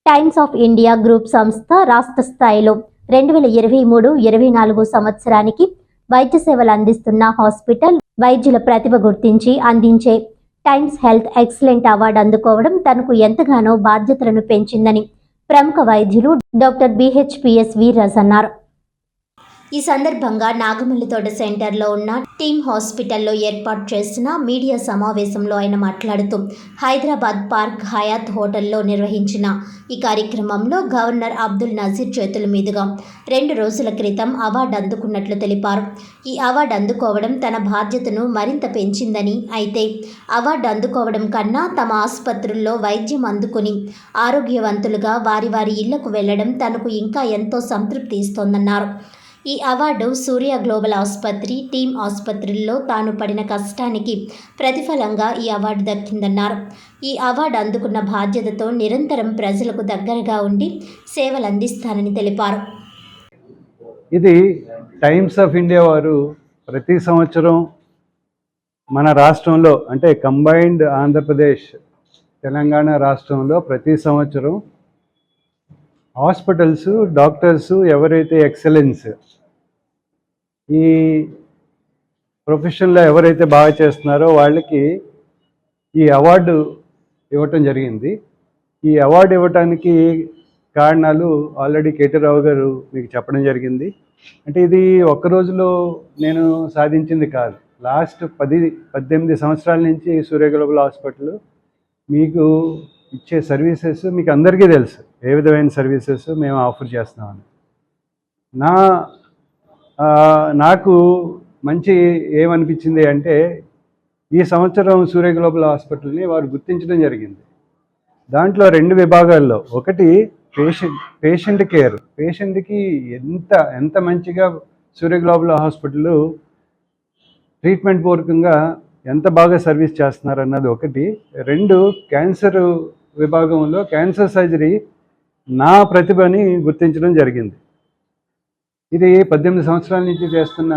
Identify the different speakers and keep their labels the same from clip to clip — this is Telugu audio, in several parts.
Speaker 1: టైమ్స్ ఆఫ్ ఇండియా గ్రూప్ సంస్థ రాష్ట్ర స్థాయిలో 2023-24 సంవత్సరానికి వైద్య సేవలు అందిస్తున్న హాస్పిటల్ వైద్యుల ప్రతిభ గుర్తించి అందించే టైమ్స్ హెల్త్ ఎక్సలెంట్ అవార్డు అందుకోవడం తనకు ఎంతగానో బాధ్యతలను పెంచిందని ప్రముఖ వైద్యులు డాక్టర్ BHPS వీర్రాజ్ అన్నారు. ఈ సందర్భంగా నాగమల్లితోట సెంటర్లో ఉన్న టీమ్ హాస్పిటల్లో ఏర్పాటు చేసిన మీడియా సమావేశంలో ఆయన మాట్లాడుతూ హైదరాబాద్ పార్క్ హయాత్ హోటల్లో నిర్వహించిన ఈ కార్యక్రమంలో గవర్నర్ అబ్దుల్ నజీర్ చేతుల మీదుగా 2 రోజుల క్రితం అవార్డు అందుకున్నట్లు తెలిపారు. ఈ అవార్డు అందుకోవడం తన బాధ్యతను మరింత పెంచిందని, అయితే అవార్డు అందుకోవడం కన్నా తమ ఆసుపత్రుల్లో వైద్యం అందుకుని ఆరోగ్యవంతులుగా వారి ఇళ్లకు వెళ్లడం తనకు ఇంకా ఎంతో సంతృప్తి ఇస్తోందన్నారు. ఈ అవార్డు సూర్య గ్లోబల్ ఆసుపత్రి టీమ్ ఆసుపత్రుల్లో తాను పడిన కష్టానికి ప్రతిఫలంగా ఈ అవార్డు దక్కిందన్నారు. ఈ అవార్డు అందుకున్న బాధ్యతతో నిరంతరం ప్రజలకు దగ్గరగా ఉండి సేవలు అందిస్తానని తెలిపారు.
Speaker 2: ఇది టైమ్స్ ఆఫ్ ఇండియా వారు ప్రతి సంవత్సరం మన రాష్ట్రంలో అంటే కంబైన్డ్ ఆంధ్రప్రదేశ్ తెలంగాణ రాష్ట్రంలో ప్రతి సంవత్సరం హాస్పిటల్స్ డాక్టర్స్ ఎవరైతే ఎక్సలెన్స్ ఈ ప్రొఫెషన్లో ఎవరైతే బాగా చేస్తున్నారో వాళ్ళకి ఈ అవార్డు ఇవ్వటం జరిగింది. ఈ అవార్డు ఇవ్వటానికి కారణాలు ఆల్రెడీ కేటీ రావు గారు మీకు చెప్పడం జరిగింది. అంటే ఇది ఒక్క రోజులో నేను సాధించింది కాదు. లాస్ట్ 18 సంవత్సరాల నుంచి సూర్య గ్లోబల్ హాస్పిటల్ మీకు ఇచ్చే సర్వీసెస్ మీకు అందరికీ తెలుసు, ఏ విధమైన సర్వీసెస్ మేము ఆఫర్ చేస్తున్నామని. నాకు మంచి ఏమనిపించింది అంటే ఈ సంవత్సరం సూర్య గ్లోబల్ హాస్పిటల్ని వారు గుర్తించడం జరిగింది. దాంట్లో 2 విభాగాల్లో, ఒకటి పేషెంట్ కేర్, పేషెంట్కి ఎంత మంచిగా సూర్య గ్లోబల్ హాస్పిటల్ ట్రీట్మెంట్ పూర్వకంగా ఎంత బాగా సర్వీస్ చేస్తున్నారు అన్నది ఒకటి. 2 క్యాన్సర్ విభాగంలో క్యాన్సర్ సర్జరీ నా ప్రతిభని గుర్తించడం జరిగింది. ఇది 18 సంవత్సరాల నుంచి చేస్తున్న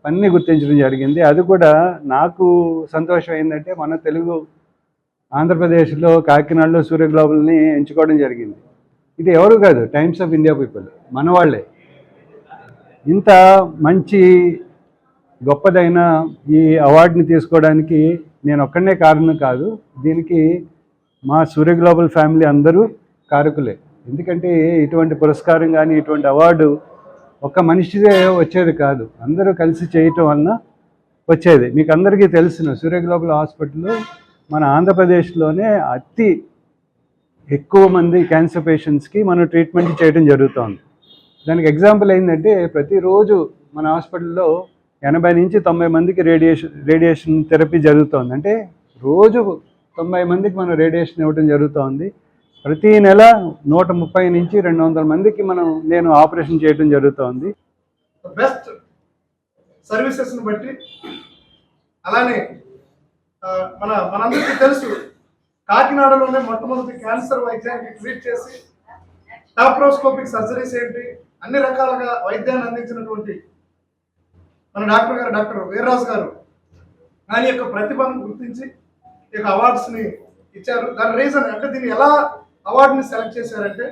Speaker 2: పనిని గుర్తించడం జరిగింది. అది కూడా నాకు సంతోషం ఏంటంటే మన తెలుగు ఆంధ్రప్రదేశ్లో కాకినాడలో సూర్య గ్లోబల్ని ఎంచుకోవడం జరిగింది. ఇది ఎవరు కాదు, టైమ్స్ ఆఫ్ ఇండియా పీపుల్, మన వాళ్ళే. ఇంత మంచి గొప్పదైన ఈ అవార్డుని తీసుకోవడానికి నేను ఒక్కనే కారణం కాదు, దీనికి మా సూర్య గ్లోబల్ ఫ్యామిలీ అందరూ కారకులే. ఎందుకంటే ఇటువంటి పురస్కారం కానీ ఇటువంటి అవార్డు ఒక్క మనిషిదే వచ్చేది కాదు, అందరూ కలిసి చేయటం వలన వచ్చేది. మీకు అందరికీ తెలిసిన సూర్య గ్లోబల్ హాస్పిటల్ మన ఆంధ్రప్రదేశ్లోనే అతి ఎక్కువ మంది క్యాన్సర్ పేషెంట్స్కి మనం ట్రీట్మెంట్ చేయడం జరుగుతుంది. దానికి ఎగ్జాంపుల్ ఏంటంటే ప్రతిరోజు మన హాస్పిటల్లో 80 నుంచి 90 మందికి రేడియేషన్ థెరపీ జరుగుతుంది. అంటే రోజు 90 మందికి మనం రేడియేషన్ ఇవ్వడం జరుగుతుంది. ప్రతి నెల 130 నుంచి 200 మందికి నేను ఆపరేషన్ చేయడం జరుగుతుంది.
Speaker 3: బెస్ట్ సర్వీసెస్ని బట్టి అలానే మనందరికీ తెలుసు కాకినాడలోనే మొట్టమొదటి క్యాన్సర్ వైద్యానికి ట్రీట్ చేసి లాప్రోస్కోపిక్ సర్జరీస్ ఏంటి అన్ని రకాలుగా వైద్యాన్ని అందించినటువంటి మన డాక్టర్ వీర్రాజ్ గారు ఆయన యొక్క ప్రతిభను గుర్తించి ఈ యొక్క అవార్డ్స్ని ఇచ్చారు. దాని రీజన్ అంటే దీన్ని ఎలా అవార్డుని సెలెక్ట్ చేశారంటే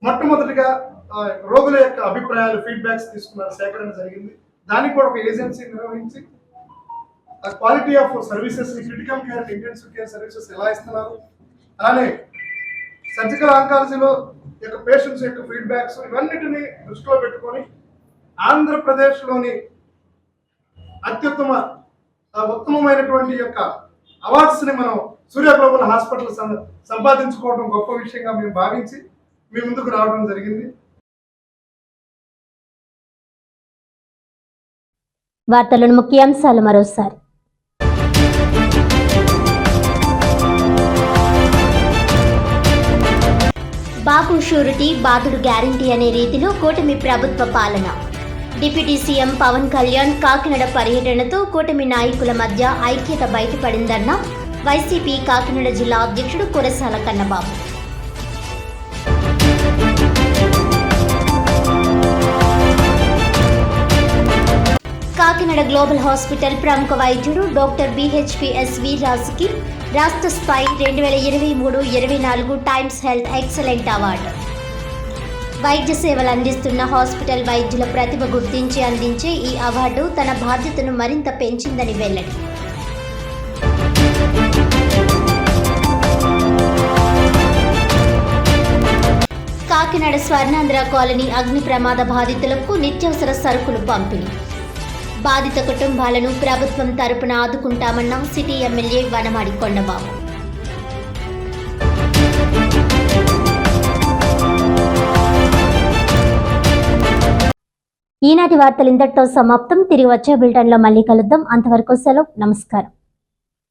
Speaker 3: మొట్టమొదటిగా రోగుల యొక్క అభిప్రాయాలు ఫీడ్బ్యాక్స్ తీసుకున్నారు, సేకరణ జరిగింది. దానికి కూడా ఒక ఏజెన్సీ నిర్వహించి quality of services, critical care, intensive care services ఎలా ఇస్తున్నారు, అలానే సర్జికల్ ఆంకాలజీలో యొక్క పేషెంట్స్ యొక్క ఫీడ్బ్యాక్స్ ఇవన్నిటిని దృష్టిలో పెట్టుకొని ఆంధ్రప్రదేశ్లోని ఉత్తమమైనటువంటి యొక్క అవార్డ్స్ని మనం సూర్య గ్లోబల్ హాస్పిటల్ సంపాదించుకోవడం గొప్ప విషయంగా మేము భావించి మీ ముందుకు రావడం జరిగింది.
Speaker 1: వార్తలను ముఖ్యాంశాలు మరోసారి. బాబు షూరిటీ బాదుడు గ్యారంటీ అనే రీతిలో కూటమి ప్రభుత్వ పాలన. డిప్యూటీ సీఎం పవన్ కళ్యాణ్ కాకినాడ పర్యటనతో కూటమి నాయకుల మధ్య ఐక్యత బయటపడిందన్న వైసీపీ కాకినాడ జిల్లా అధ్యక్షుడు కురసాల కన్నబాబు. కాకినాడ గ్లోబల్ హాస్పిటల్ ప్రముఖ వైద్యుడు డాక్టర్ BHPS వీర్రాజ్కి రాష్ట్ర స్థాయి 2023-24 టైమ్స్ హెల్త్ ఎక్సలెంట్ అవార్డు. వైద్య సేవలు అందిస్తున్న హాస్పిటల్ వైద్యుల ప్రతిభ గుర్తించి అందించే ఈ అవార్డు తన బాధ్యతను మరింత పెంచిందని వెల్లడి. కాకినాడ స్వర్ణాంధ్ర కాలనీ అగ్ని ప్రమాద బాధితులకు నిత్యావసర సరుకులు పంపిణీ. బాధిత కుటుంబాలను ప్రభుత్వం తరపున ఆదుకుంటామన్న సిటీ ఎమ్మెల్యే వనమాడి కొండబాబు. ఈనాటి వార్తలు ఇంతటితో సమాప్తం. తిరిగి వచ్చే బులెటిన్లో మళ్ళీ కలుద్దాం. అంతవరకు సెలవు. నమస్కారం.